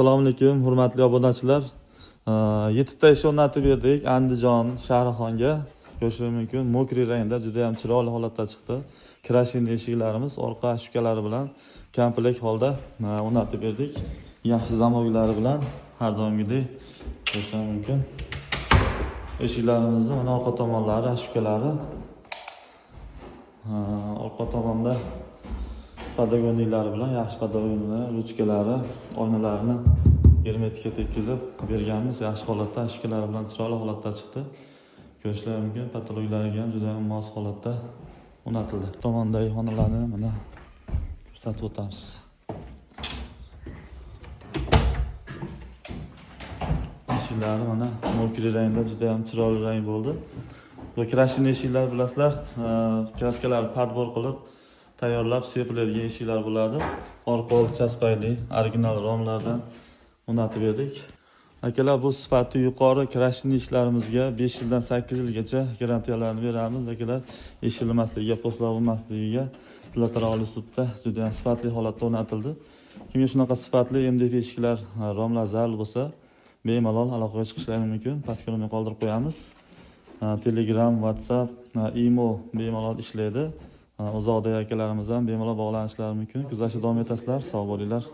Assalomu alaykum, hurmatli obunachilar. 7 ta ish o'rnatib berdik Andijon Shahrixonga. Ko'rishingiz mumkin, mokriy rangda juda ham chiroyli holatda chiqdi. Krashin eshiklarimiz orqa shifkalari bilan komplekt holda o'rnatib berdik. Yaxshi zamoglari bilan har doimgidek ko'rishingiz mumkin. Eshiklarimizni mana orqa tomonlari, shifkalari. Orqa tomonda podogoniylari bilan yaxshi podogonilar, ruchkalari, oynalarni germetikga tekkizib berganmiz. Yaxshi holatda, shifkalari bilan chiroyli holatda chiqdi. Ko'rishingiz mumkin, patologlarga ham juda ham mos holatda o'rnatildi. Tomondagi xonalarni mana ko'rsatib o'tamiz. Eshiklari mana mokriy rangda juda ham chiroyli rang bo'ldi. Bu krashin eshiklar bilasizlar, kraskalarni podbor qilib tayyorlab sepiladigan eshiklar bo'ladi. Orqa old chaspayli original romlardan o'rnatib berdik. Akalar, bu sifati yuqori krashin eshiklarimizga 5 yildan 8 yilgacha garantiyalarni beramiz. Akalar, eshilmasligiga, postlar bo'lmasligiga lateral ustida juda ham sifatli holatda o'rnatildi. Kimga shunaqa sifatli MDF eshiklar, romlar zarur bo'lsa, bemalol aloqaga chiqishlari mumkin. Pastga qoldirib qo'yamiz. Telegram, WhatsApp, Imo bemalol ishlaydi. Uzoqdagi akalarimiz ham bemalol bog'lanishlari mumkin. Kuzatishda davom etasizlar. Sog' bo'linglar.